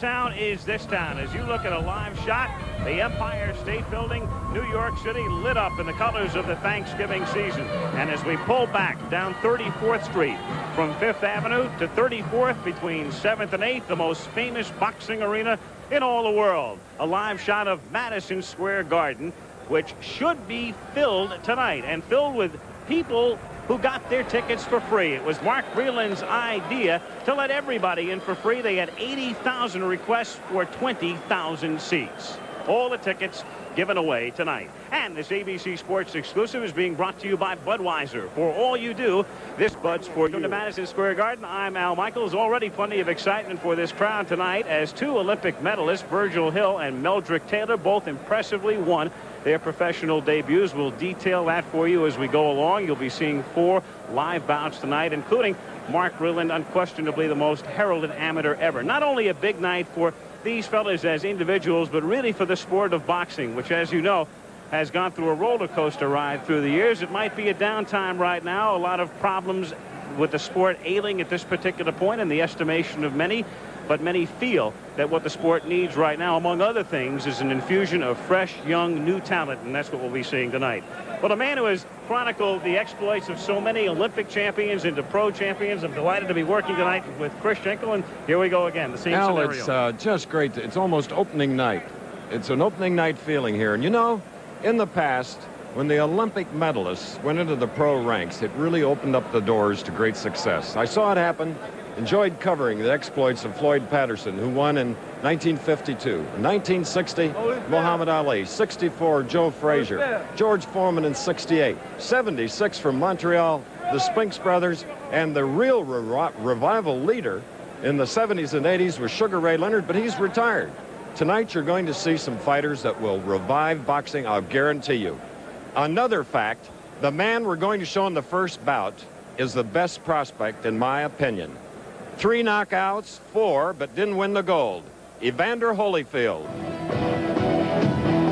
Town is this town. As you look at a live shot, the Empire State Building, New York City, lit up in the colors of the Thanksgiving season. And as we pull back down 34th Street from 5th Avenue to 34th between 7th and 8th, the most famous boxing arena in all the world. A live shot of Madison Square Garden, which should be filled tonight, and filled with people who got their tickets for free. It was Mark Breland's idea to let everybody in for free. They had 80,000 requests for 20,000 seats. All the tickets given away tonight. And this ABC Sports exclusive is being brought to you by Budweiser. For all you do, this Bud's for you. To Madison Square Garden, I'm Al Michaels. Already plenty of excitement for this crowd tonight as two Olympic medalists, Virgil Hill and Meldrick Taylor, both impressively won their professional debuts. We'll detail that for you as we go along. You'll be seeing 4 live bouts tonight, including Mark Breland, unquestionably the most heralded amateur ever. Not only a big night for these fellas as individuals, but really for the sport of boxing, which, as you know, has gone through a roller coaster ride through the years. It might be a downtime right now. A lot of problems with the sport ailing at this particular point in the estimation of many. But many feel that what the sport needs right now, among other things, is an infusion of fresh, young, new talent, and that's what we'll be seeing tonight. Well, a man who has chronicled the exploits of so many Olympic champions into pro champions, I'm delighted to be working tonight with Chris Schenkel, and here we go again, the same scenario. It's just great. It's almost opening night. It's an opening night feeling here. And, you know, in the past, when the Olympic medalists went into the pro ranks, it really opened up the doors to great success. I saw it happen. Enjoyed covering the exploits of Floyd Patterson, who won in 1952. In 1960, Muhammad Ali. 64, Joe Frazier. George Foreman in 68. 76 from Montreal, the Spinks brothers. And the real revival leader in the 70s and 80s was Sugar Ray Leonard, but he's retired. Tonight, you're going to see some fighters that will revive boxing, I'll guarantee you. Another fact, the man we're going to show in the first bout is the best prospect, in my opinion. 3 knockouts, 4, but didn't win the gold. Evander Holyfield.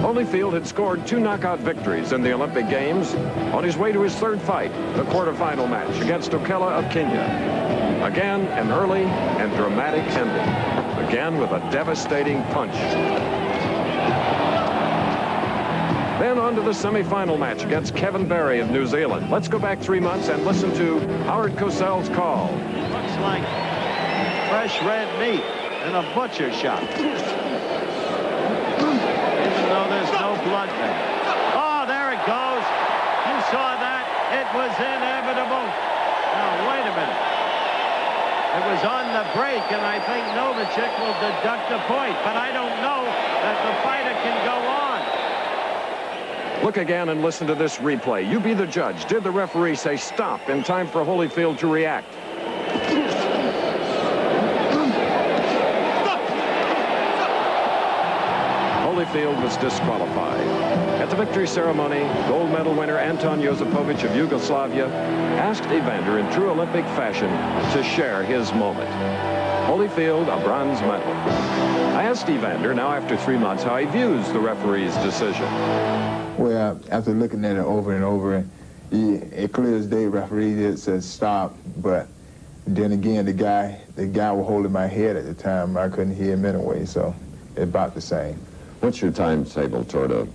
Holyfield had scored 2 knockout victories in the Olympic Games on his way to his 3rd fight, the quarterfinal match against Okela of Kenya. Again, an early and dramatic ending. Again, with a devastating punch. Then on to the semifinal match against Kevin Barry of New Zealand. Let's go back 3 months and listen to Howard Cosell's call. Looks like fresh red meat in a butcher shop. Even though there's no blood there. Oh, there it goes. You saw that. It was inevitable. Now, wait a minute. It was on the break, and I think Novacek will deduct a point, but I don't know that the fighter can go on. Look again and listen to this replay. You be the judge. Did the referee say stop in time for Holyfield to react? Holyfield was disqualified. At the victory ceremony, gold medal winner Anton Josipovic of Yugoslavia asked Evander in true Olympic fashion to share his moment. Holyfield, a bronze medal. I asked Evander, now after 3 months, how he views the referee's decision. Well, after looking at it over and over, it clear as day, referee did said stop, but then again, the guy was holding my head at the time. I couldn't hear him anyway, so it's about the same. What's your timetable toward a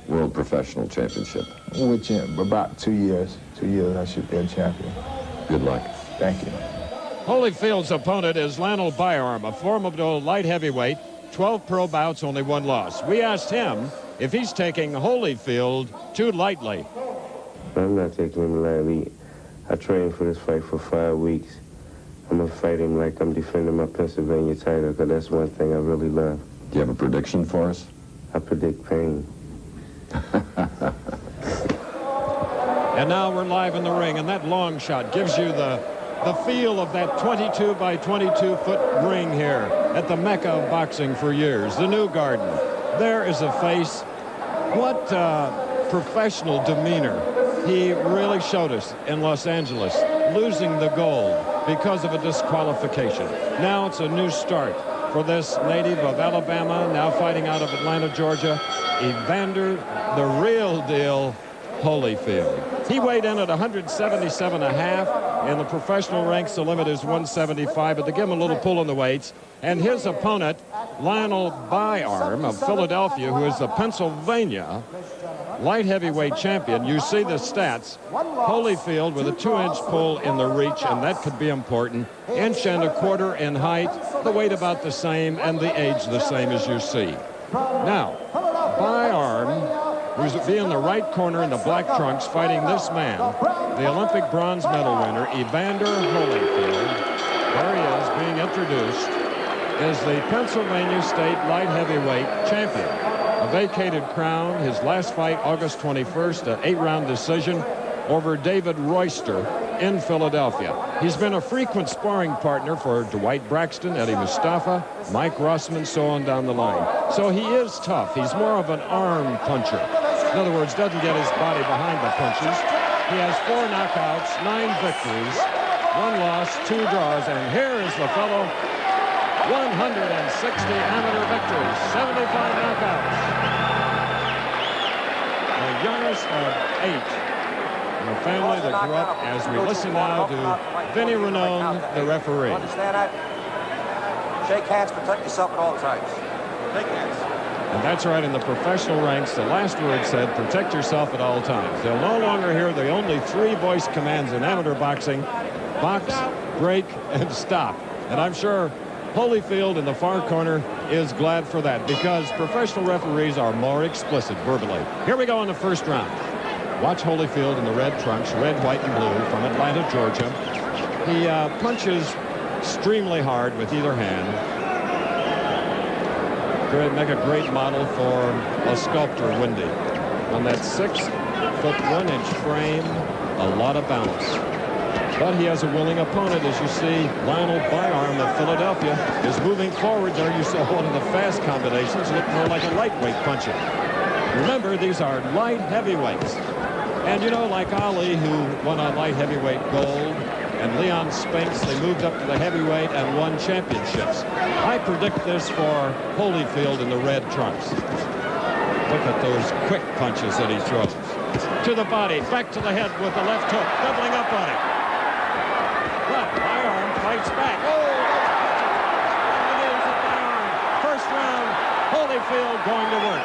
World Professional Championship? Which, about 2 years. 2 years I should be a champion. Good luck. Thank you. Holyfield's opponent is Lionel Byarm, a formidable light heavyweight, 12 pro bouts, only 1 loss. We asked him if he's taking Holyfield too lightly. I'm not taking him lightly. I trained for this fight for 5 weeks. I'm going to fight him like I'm defending my Pennsylvania title, because that's one thing I really love. Do you have a prediction for us? I predict pain. And now we're live in the ring, and that long shot gives you the feel of that 22 by 22 foot ring here at the Mecca of boxing for years, the New Garden. There is a face. What professional demeanor he really showed us in Los Angeles, losing the gold because of a disqualification. Now it's a new start for this native of Alabama, now fighting out of Atlanta, Georgia, Evander, the real deal, Holyfield. He weighed in at 177.5. In the professional ranks, the limit is 175, but to give him a little pull on the weights. And his opponent, Lionel Byarm of Philadelphia, who is the Pennsylvania light heavyweight champion. You see the stats. Holyfield with a 2-inch pull in the reach, and that could be important. 1.25 inches in height, the weight about the same, and the age the same as you see. Now, Byarm, who's in the right corner in the black trunks, fighting this man, the Olympic bronze medal winner, Evander Holyfield. There he is, being introduced as the Pennsylvania State light heavyweight champion. A vacated crown, his last fight August 21st, an 8-round decision over David Royster in Philadelphia. He's been a frequent sparring partner for Dwight Braxton, Eddie Mustafa, Mike Rossman, so on down the line. So he is tough. He's more of an arm puncher. In other words, doesn't get his body behind the punches. He has 4 knockouts, 9 victories, 1 loss, 2 draws, and here is the fellow. 160 amateur victories, 75 knockouts. The youngest of 8 in a family that grew up, as we listen now to Vinny Renone, the referee. Understand that? Shake hands, protect yourself at all times. Shake hands. And that's right, in the professional ranks, the last word said, protect yourself at all times. They'll no longer hear the only 3 voice commands in amateur boxing: box, break, and stop. And I'm sure Holyfield in the far corner is glad for that, because professional referees are more explicit verbally. Here we go in the first round. Watch Holyfield in the red trunks, red, white, and blue, from Atlanta, Georgia. He punches extremely hard with either hand. Could make a great model for a sculptor, Wendy. On that 6-foot 1-inch frame, a lot of balance. But he has a willing opponent, as you see. Lionel Byarm of Philadelphia is moving forward. There you saw one of the fast combinations look more like a lightweight puncher. Remember, these are light heavyweights. And you know, like Ali, who won on light heavyweight gold, and Leon Spinks, they moved up to the heavyweight and won championships. I predict this for Holyfield in the red trunks. Look at those quick punches that he throws. To the body, back to the head with the left hook, doubling up on it. But Byarm fights back. Oh, it is a Byarm. First round, Holyfield going to work.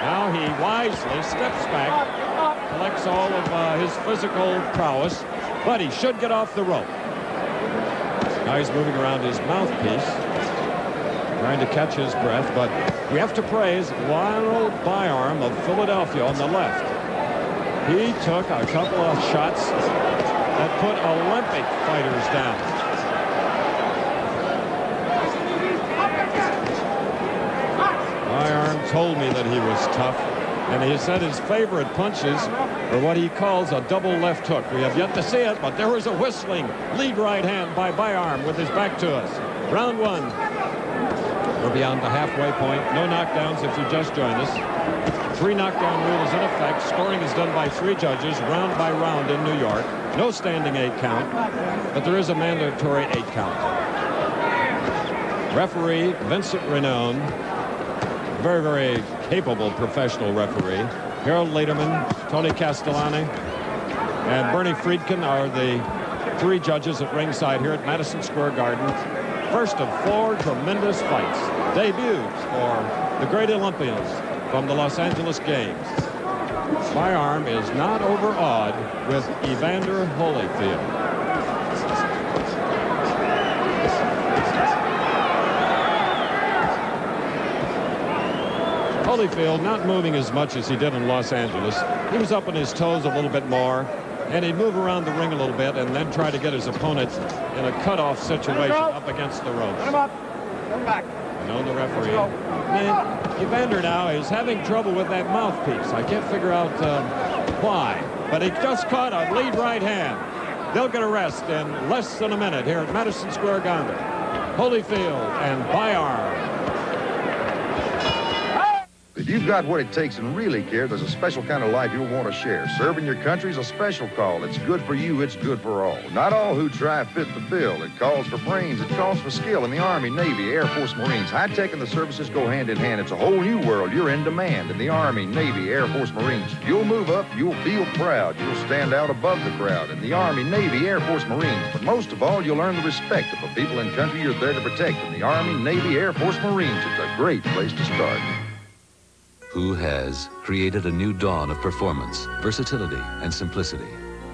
Now he wisely steps back, collects all of his physical prowess, but he should get off the rope. Now he's moving around his mouthpiece, trying to catch his breath, but we have to praise Lionel Byarm of Philadelphia on the left. He took a couple of shots that put Olympic fighters down. Byarm told me that he was tough, and he said his favorite punches are what he calls a double left hook. We have yet to see it, but there was a whistling lead right hand by Byarm with his back to us. Round 1. We're beyond the halfway point. No knockdowns if you just joined us. 3 knockdown rule is in effect. Scoring is done by 3 judges, round by round in New York. No standing 8 count, but there is a mandatory 8 count. Referee Vincent Renone, very, very capable professional referee. Harold Lederman, Tony Castellani, and Bernie Friedkin are the 3 judges at ringside here at Madison Square Garden. First of 4 tremendous fights, debuts for the great Olympians from the Los Angeles Games. Byarm is not overawed with Evander Holyfield. Holyfield not moving as much as he did in Los Angeles. He was up on his toes a little bit more, and he'd move around the ring a little bit and then try to get his opponent in a cutoff situation up against the ropes. Come up. Come back. I know the referee. And Evander now is having trouble with that mouthpiece. I can't figure out why, but he just caught a lead right hand. They'll get a rest in less than a minute here at Madison Square Garden. Holyfield and Byarm. The If you've got what it takes and really care, there's a special kind of life you'll want to share. Serving your country's a special call. It's good for you, it's good for all. Not all who try fit the bill. It calls for brains, it calls for skill in the Army, Navy, Air Force, Marines. High tech and the services go hand in hand. It's a whole new world. You're in demand in the Army, Navy, Air Force, Marines. You'll move up, you'll feel proud. You'll stand out above the crowd in the Army, Navy, Air Force, Marines. But most of all, you'll earn the respect of the people and country you're there to protect. In the Army, Navy, Air Force, Marines, it's a great place to start. Who has created a new dawn of performance, versatility, and simplicity?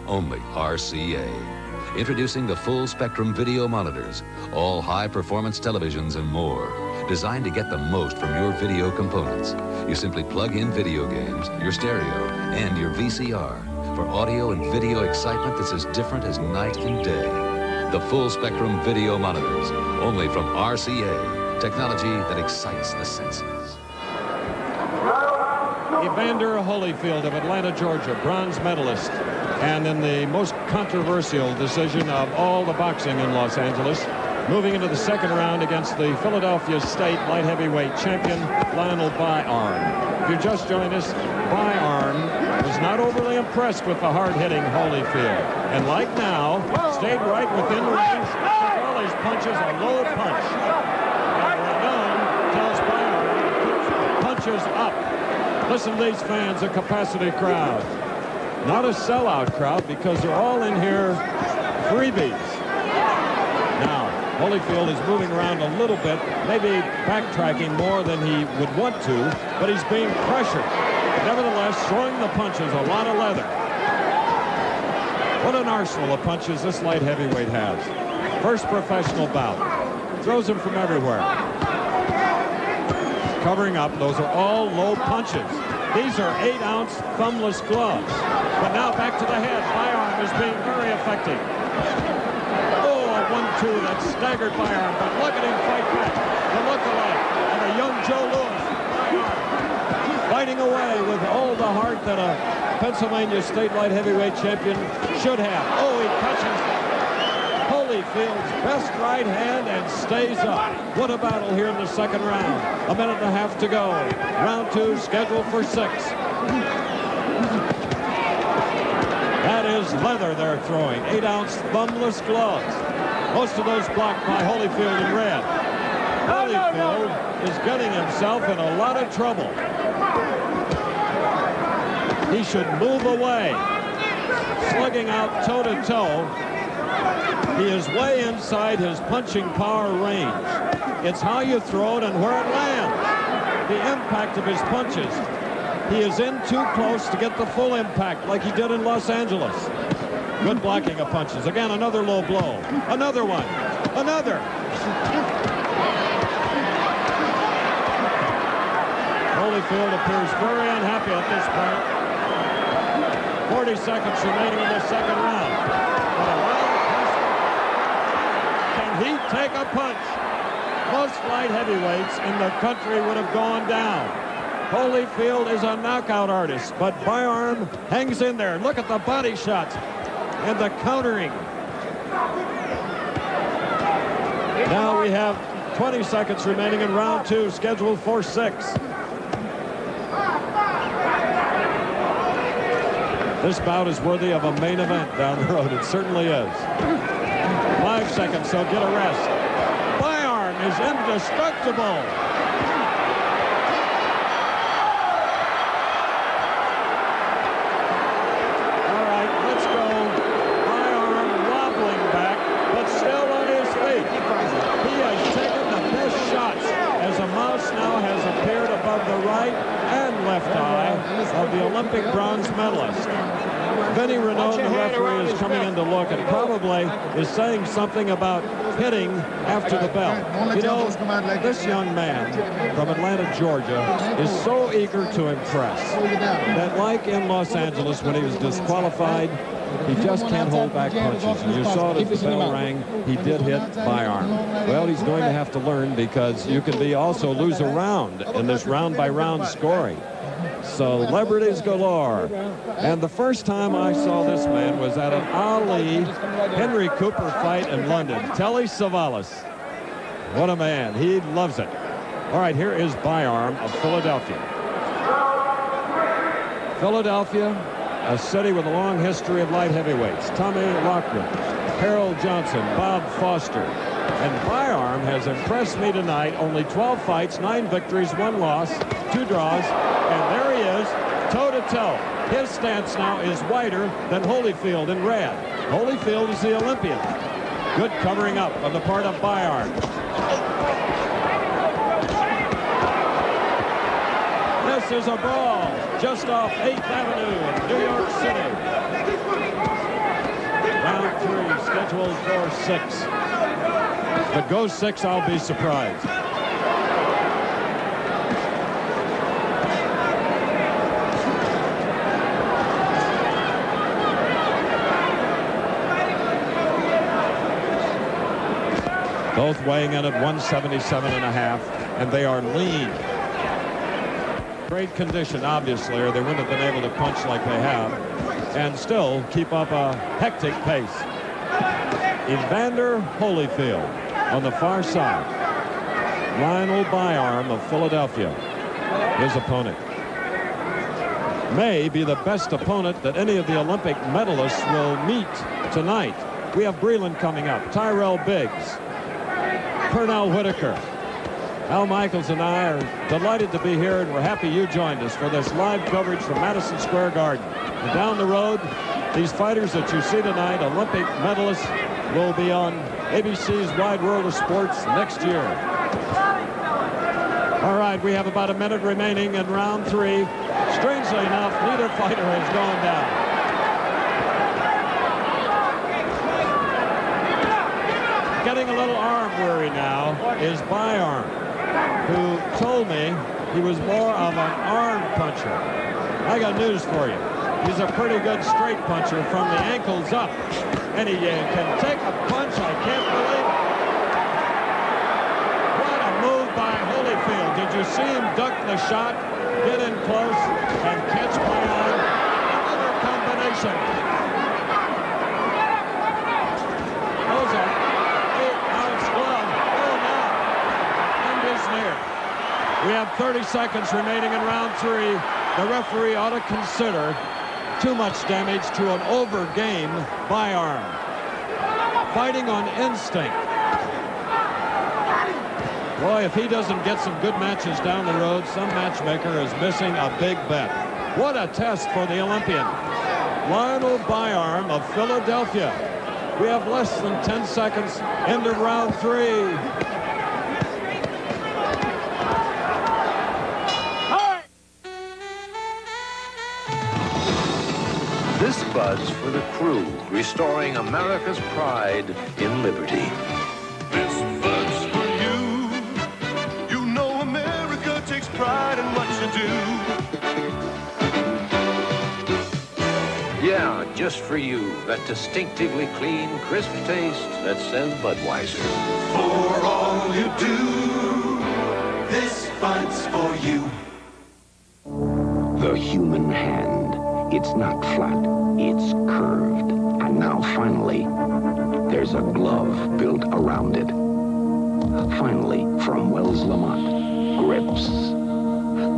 Only RCA. Introducing the full spectrum video monitors, all high-performance televisions and more, designed to get the most from your video components. You simply plug in video games, your stereo, and your VCR for audio and video excitement that's as different as night and day. The full spectrum video monitors, only from RCA. Technology that excites the senses. Evander Holyfield of Atlanta, Georgia, bronze medalist, and in the most controversial decision of all the boxing in Los Angeles, moving into the second round against the Philadelphia State light heavyweight champion, Lionel Byarm. If you just joined us, Byarm was not overly impressed with the hard-hitting Holyfield, and like now, stayed right within range, took all his punches a low punch. And Lionel tells Byarm to keep punches up. Listen to these fans, a capacity crowd. Not a sellout crowd because they're all in here freebies. Now, Holyfield is moving around a little bit, maybe backtracking more than he would want to, but he's being pressured. Nevertheless, throwing the punches, a lot of leather. What an arsenal of punches this light heavyweight has. First professional bout. Throws them from everywhere. Covering up, those are all low punches. These are 8-ounce thumbless gloves. But now back to the head. Byarm is being very effective. Oh, a 1-2 that staggered Byarm, but look at him fight back. The look-alike of a young Joe Louis. Byarm fighting away with all the heart that a Pennsylvania State light heavyweight champion should have. Oh, he touches Holyfield's best right hand and stays up. What a battle here in the second round. A minute and a half to go. Round 2 scheduled for 6. That is leather they're throwing. 8-ounce thumbless gloves. Most of those blocked by Holyfield in red. Holyfield is getting himself in a lot of trouble. He should move away. Slugging out toe-to-toe. He is way inside his punching power range. It's how you throw it and where it lands. The impact of his punches. He is in too close to get the full impact like he did in Los Angeles. Good blocking of punches. Again, another low blow. Another one. Another. Holyfield appears very unhappy at this point. 40 seconds remaining in the second round. He take a punch. Most light heavyweights in the country would have gone down. Holyfield is a knockout artist, but Byarm hangs in there. Look at the body shots and the countering. Now we have 20 seconds remaining in round 2, scheduled for 6. This bout is worthy of a main event down the road. It certainly is. 5 seconds, so get a rest. Byarm is indestructible. All right, let's go. Byarm wobbling back, but still on his feet. He has taken the best shots as a mouse now has appeared above the right and left eye of the Olympic bronze medalist. Vinny Renaud, the referee, is coming in to look and probably is saying something about hitting after the bell. You know, this young man from Atlanta, Georgia, is so eager to impress that, like in Los Angeles when he was disqualified, he just can't hold back punches. And you saw it as the bell rang, he did hit Byarm. Well, he's going to have to learn because you can also lose a round in this round-by-round scoring. Celebrities galore. And the first time I saw this man was at an Ali Henry Cooper fight in London. Telly Savalas. What a man. He loves it. All right, here is Byarm of Philadelphia. Philadelphia, a city with a long history of light heavyweights. Tommy Loughran, Harold Johnson, Bob Foster. And Byarm has impressed me tonight. Only 12 fights, 9 victories, 1 loss, 2 draws. And there he is, toe-to-toe. His stance now is wider than Holyfield in red. Holyfield is the Olympian. Good covering up on the part of Byarm. This is a brawl just off 8th Avenue in New York City. Round 3 scheduled for 6. If it goes 6, I'll be surprised. Both weighing in at 177.5, and they are lean. Great condition, obviously, or they wouldn't have been able to punch like they have, and still keep up a hectic pace. Evander Holyfield on the far side. Lionel Byarm of Philadelphia, his opponent. May be the best opponent that any of the Olympic medalists will meet tonight. We have Breland coming up, Tyrell Biggs, Pernell Whitaker. Al Michaels and I are delighted to be here, and we're happy you joined us for this live coverage from Madison Square Garden. And down the road, these fighters that you see tonight, Olympic medalists, will be on ABC's Wide World of Sports next year. All right, we have about a minute remaining in round 3. Strangely enough, neither fighter has gone down. Getting a little arm weary now is Byarm, who told me he was more of an arm puncher. I got news for you. He's a pretty good straight puncher from the ankles up. And he can take a punch. I can't believe it. What a move by Holyfield. Did you see him duck the shot, get in close, and catch my arm? Another combination. Those are 8-ounce glove. Oh, now. And is near. We have 30 seconds remaining in round 3. The referee ought to consider too much damage to an over-game Byarm. Fighting on instinct. Boy, if he doesn't get some good matches down the road, some matchmaker is missing a big bet. What a test for the Olympian. Lionel Byarm of Philadelphia. We have less than 10 seconds into round 3. This buzz for the crew, restoring America's pride in liberty. This buzz for you. You know America takes pride in what you do. Yeah, just for you, that distinctively clean, crisp taste that says Budweiser. For all you do, this buzz for you. The human hand. It's not flat, it's curved. And now finally, there's a glove built around it. Finally, from Wells Lamont, Grips.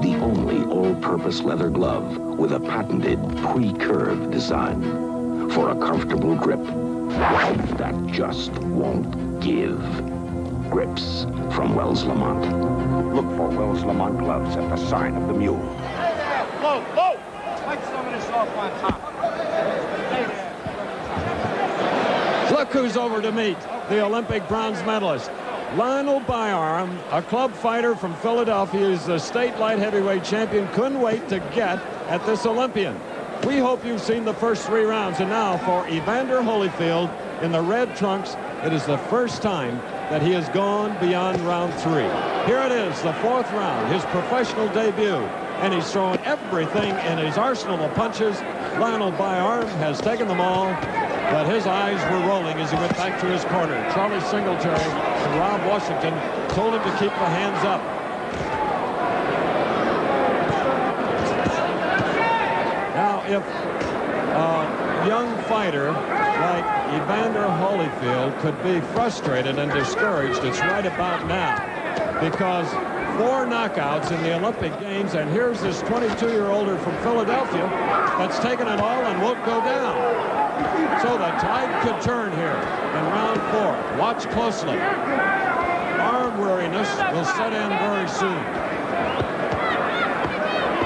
The only all-purpose leather glove with a patented pre-curved design for a comfortable grip that just won't give. Grips from Wells Lamont. Look for Wells Lamont gloves at the sign of the mule. Whoa, whoa! Wipe some of this off on top. Look who's over to meet the Olympic bronze medalist. Lionel Byarm, a club fighter from Philadelphia, is the state light heavyweight champion. Couldn't wait to get at this Olympian. We hope you've seen the first 3 rounds. And now for Evander Holyfield in the red trunks, it is the first time that he has gone beyond round 3. Here it is, the 4th round, his professional debut. And he's throwing everything in his arsenal of punches. Lionel Byarm has taken them all, but his eyes were rolling as he went back to his corner. Charlie Singletary and Rob Washington told him to keep the hands up. Now, if a young fighter like Evander Holyfield could be frustrated and discouraged, it's right about now, because 4 knockouts in the Olympic Games, and here's this 22-year-older from Philadelphia that's taken it all and won't go down. So the tide could turn here in round 4. Watch closely. Arm weariness will set in very soon,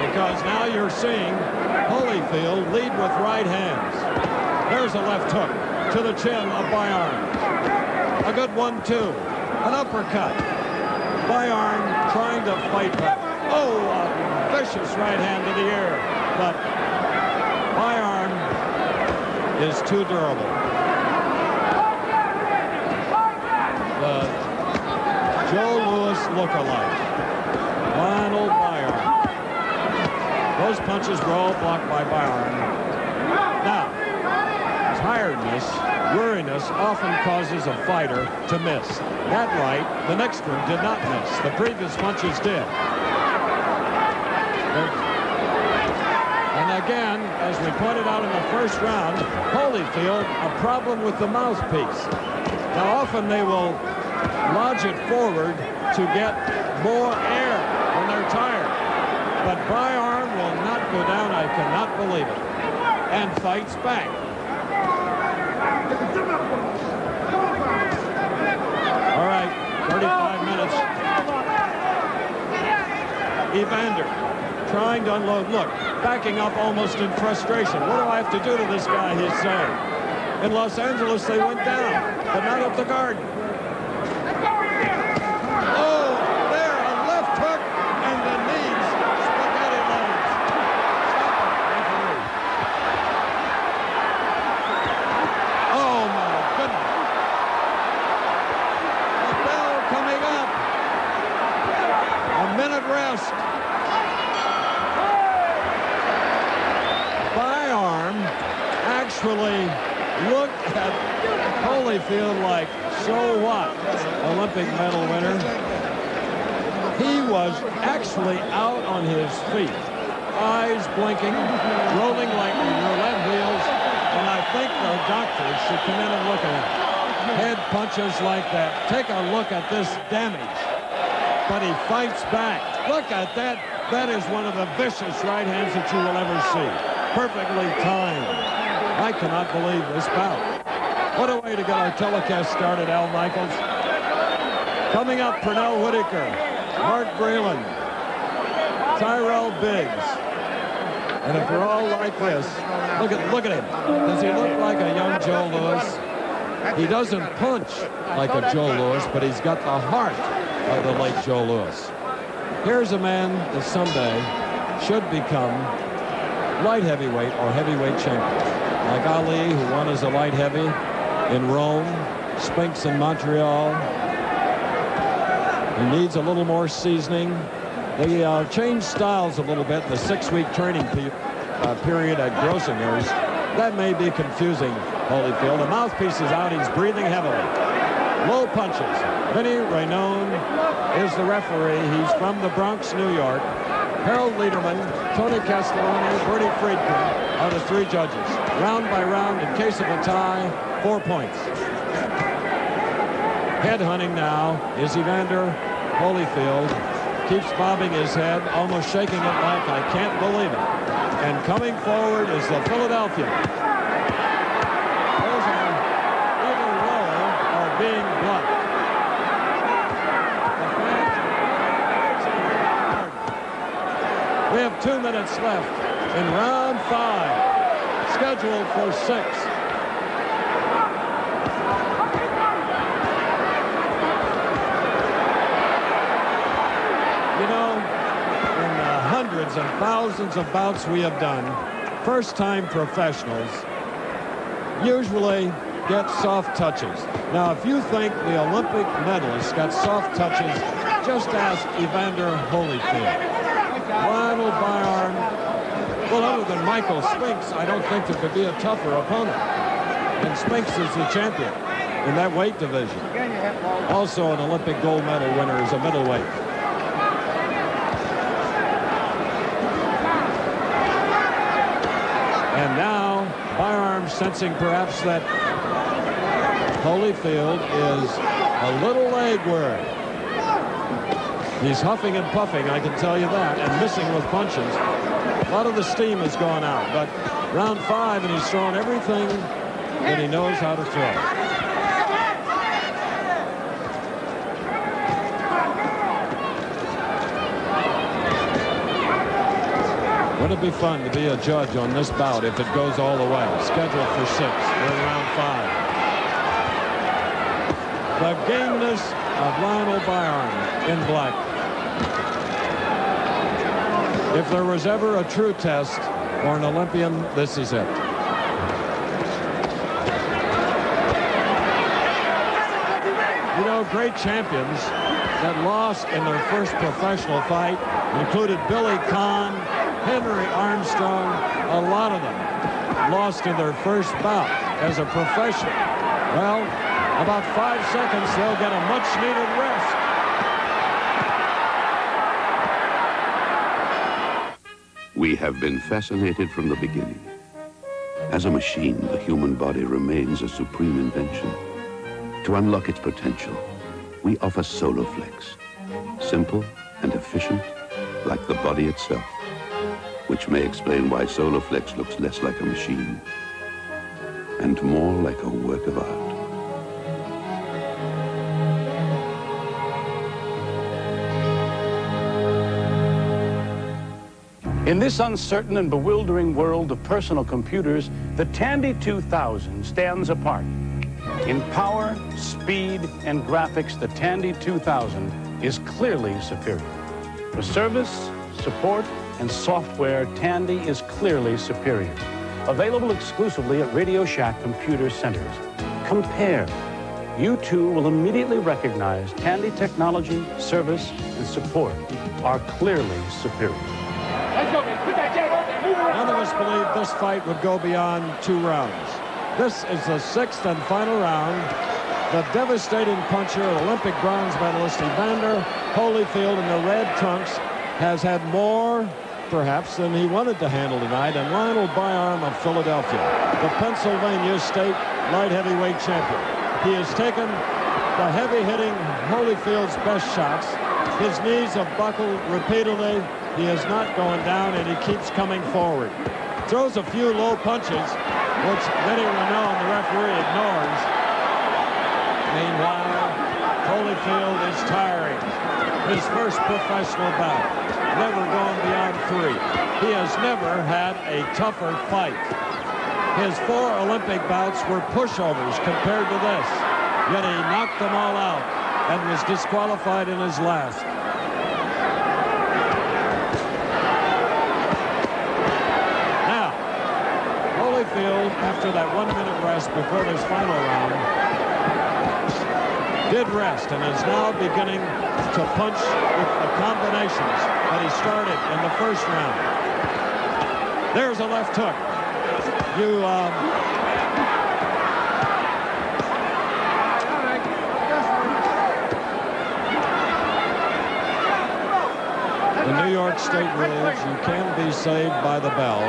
because now you're seeing Holyfield lead with right hands. There's a left hook to the chin of Byarm. A good 1-2. An uppercut. Byarm trying to fight back. Oh, a vicious right hand to the ear. But Byarm is too durable. The Joe Louis look-alike, Lionel Byarm. Those punches were all blocked by Byarm. Now, tiredness, weariness often causes a fighter to miss. That right, the next one did not miss. The previous punches did. And again, as we pointed out in the first round, Holyfield, a problem with the mouthpiece. Now often they will lodge it forward to get more air when they're tired. But Byarm will not go down, I cannot believe it, and fights back. All right, 35 minutes. Evander trying to unload. Look, backing up almost in frustration. What do I have to do to this guy, he's saying. In Los Angeles, they went down, but not at the Garden. Oh, there, a left hook, and the knees, spaghetti legs. Oh, my goodness. The bell coming up. A minute rest. Byarm actually looked at Holyfield like, so what? Olympic medal winner. He was actually out on his feet, eyes blinking, rolling like roulette wheels, and I think the doctors should come in and look at him. Head punches like that. Take a look at this damage. But he fights back. Look at that. That is one of the vicious right hands that you will ever see. Perfectly timed. I cannot believe this bout. What a way to get our telecast started, Al Michaels. Coming up, Pernell Whitaker, Mark Breland, Tyrell Biggs. And if we're all like this, look at him. Does he look like a young Joe Louis? He doesn't punch like a Joe Louis, but he's got the heart of the late Joe Louis. Here's a man that someday should become light heavyweight or heavyweight champion. Like Ali, who won as a light heavy in Rome, Spinks in Montreal. He needs a little more seasoning. They changed styles a little bit in the 6-week training period at Grossinger's. That may be confusing Holyfield. The mouthpiece is out. He's breathing heavily. Low punches. Vinny Rainone is the referee. He's from the Bronx, New York. Harold Lederman, Tony Castellani, Bertie Friedkin are the 3 judges. Round by round, in case of a tie, 4 points. Headhunting now is Evander Holyfield. Keeps bobbing his head, almost shaking it like I can't believe it. And coming forward is the Philadelphia. Those are either lower or being blocked. We have 2 minutes left in round 5, scheduled for 6. You know, in the hundreds and thousands of bouts we have done, first-time professionals usually get soft touches. Now, if you think the Olympic medalists got soft touches, just ask Evander Holyfield. Lionel Byarm, well, other than Michael Spinks, I don't think there could be a tougher opponent. And Spinks is the champion in that weight division. Also an Olympic gold medal winner as a middleweight. And now, Byarm sensing perhaps that Holyfield is a little leg weary. He's huffing and puffing, I can tell you that, and missing with punches. A lot of the steam has gone out, but round 5, and he's thrown everything that he knows how to throw. Wouldn't it be fun to be a judge on this bout if it goes all the way? Scheduled for 6. We're in round 5. The gameness of Lionel Byarm in black. If there was ever a true test for an Olympian, this is it. You know, great champions that lost in their first professional fight included Billy Conn, Henry Armstrong. A lot of them lost in their first bout as a professional. Well, about 5 seconds, they'll get a much-needed rest. We have been fascinated from the beginning. As a machine, the human body remains a supreme invention. To unlock its potential, we offer Soloflex. Simple and efficient, like the body itself. Which may explain why Soloflex looks less like a machine and more like a work of art. In this uncertain and bewildering world of personal computers, the Tandy 2000 stands apart. In power, speed, and graphics, the Tandy 2000 is clearly superior. For service, support, and software, Tandy is clearly superior. Available exclusively at Radio Shack computer centers. Compare. You too will immediately recognize Tandy technology, service, and support are clearly superior. None of us believed this fight would go beyond 2 rounds. This is the 6th and final round. The devastating puncher, Olympic bronze medalist Evander Holyfield in the red trunks, has had more, perhaps, than he wanted to handle tonight, and Lionel Byarm of Philadelphia, the Pennsylvania State light heavyweight champion. He has taken the heavy-hitting Holyfield's best shots. His knees have buckled repeatedly. He is not going down, and he keeps coming forward. Throws a few low punches, which Vinny Renaud, the referee, ignores. Meanwhile, Holyfield is tiring. His first professional bout, never gone beyond 3. He has never had a tougher fight. His 4 Olympic bouts were pushovers compared to this, yet he knocked them all out and was disqualified in his last. Holyfield, after that 1-minute rest before this final round, did rest and is now beginning to punch with the combinations that he started in the first round. There's a left hook. The New York State rules, you can be saved by the bell.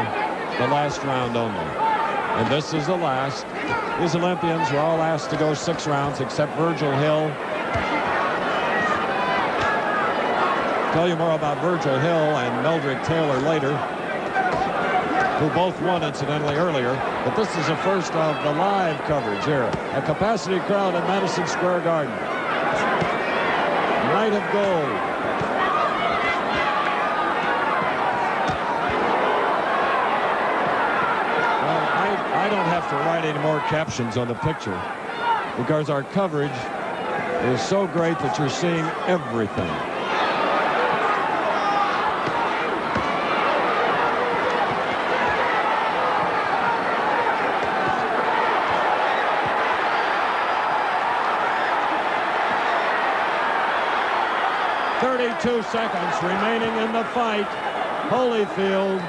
The last round only. And this is the last. These Olympians were all asked to go 6 rounds except Virgil Hill. Tell you more about Virgil Hill and Meldrick Taylor later, who both won incidentally earlier. But this is the first of the live coverage here. A capacity crowd at Madison Square Garden. Night of gold. I don't have to write any more captions on the picture because our coverage is so great that you're seeing everything. .32 seconds remaining in the fight. Holyfield,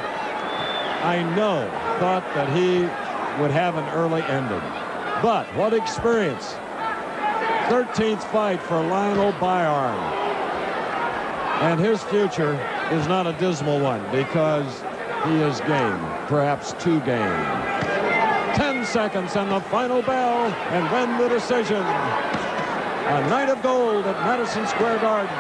I know, thought that he would have an early ending. But what experience. 13th fight for Lionel Byarm. And his future is not a dismal one because he is game, perhaps too game. 10 seconds and the final bell, and when the decision. A night of gold at Madison Square Garden.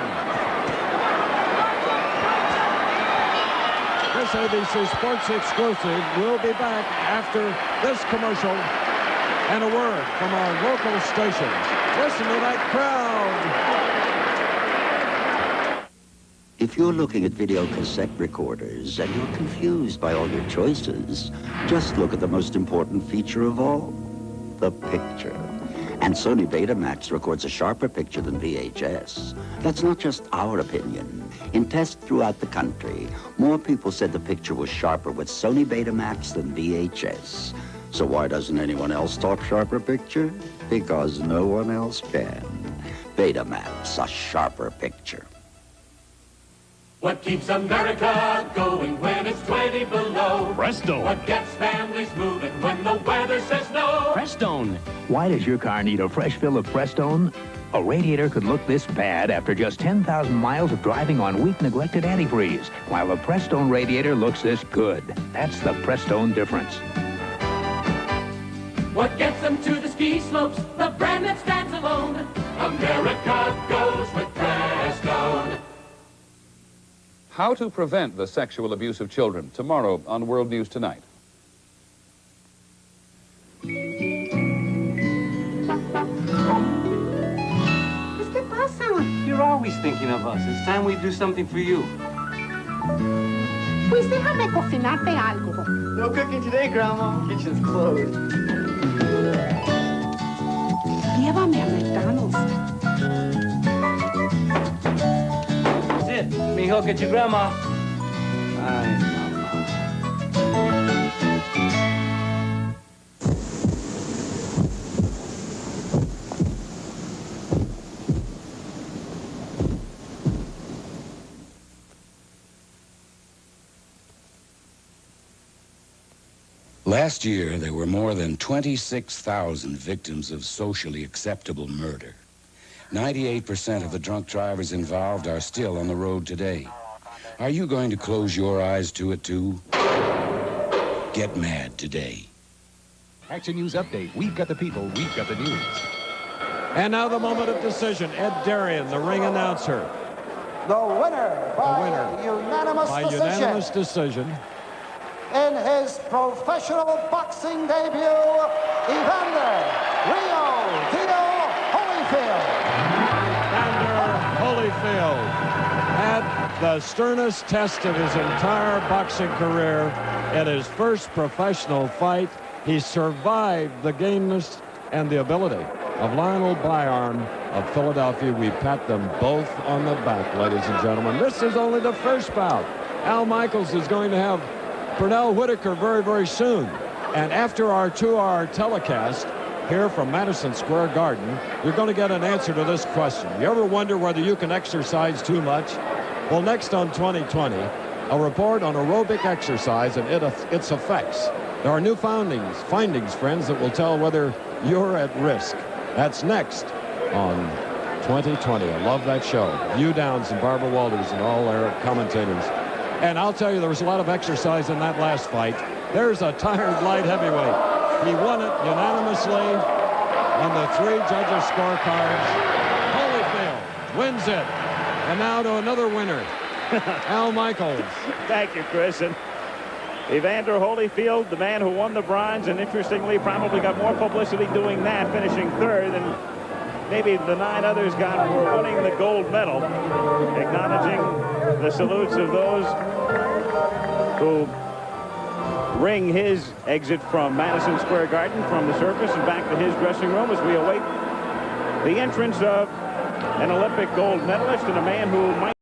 this ABC Sports exclusive. We'll be back after this commercial and a word from our local stations. Listen to that crowd. If you're looking at video cassette recorders and you're confused by all your choices, just look at the most important feature of all, the picture. And Sony Betamax records a sharper picture than VHS. That's not just our opinion. In tests throughout the country, more people said the picture was sharper with Sony Betamax than VHS. So why doesn't anyone else talk sharper picture? Because no one else can. Betamax, a sharper picture. What keeps America going when it's 20 below? Prestone. What gets families moving when the weather says no? Prestone. Why does your car need a fresh fill of Prestone? A radiator could look this bad after just 10,000 miles of driving on weak, neglected antifreeze, while a Prestone radiator looks this good. That's the Prestone difference. What gets them to the ski slopes? The brand that stands alone. America goes with Prestone. How to prevent the sexual abuse of children, tomorrow on World News Tonight. ¿Qué pasa? You're always thinking of us. It's time we do something for you. Pues déjame cocinarte algo. No cooking today, Grandma. Kitchen's closed. Llévame a McDonald's. Mijo, get your grandma. Ay, Last year, there were more than 26,000 victims of socially acceptable murder. 98% of the drunk drivers involved are still on the road today. Are you going to close your eyes to it, too? Get mad today. Action News Update. We've got the people. We've got the news. And now the moment of decision. Ed Darian, the ring announcer. The winner by unanimous decision. In his professional boxing debut, Evander Holyfield had the sternest test of his entire boxing career. In his first professional fight, he survived the gameness and the ability of Lionel Byarm of Philadelphia. We pat them both on the back, ladies and gentlemen. This is only the first bout. Al Michaels is going to have Pernell Whitaker very, very soon. And after our 2-hour telecast here from Madison Square Garden, you're going to get an answer to this question. You ever wonder whether you can exercise too much? Well, next on 2020, a report on aerobic exercise and its effects. There are new findings, friends, that will tell whether you're at risk. That's next on 2020. I love that show. Hugh Downs and Barbara Walters and all their commentators. And I'll tell you, there was a lot of exercise in that last fight. There's a tired light heavyweight. He won it unanimously on the 3 judges' scorecards. Holyfield wins it. And now to another winner, Al Michaels. Thank you, Chris. And Evander Holyfield, the man who won the bronze, and interestingly probably got more publicity doing that, finishing third, than maybe the 9 others got for winning the gold medal, acknowledging the salutes of those who ring his exit from Madison Square Garden from the surface and back to his dressing room as we await the entrance of an Olympic gold medalist and a man who might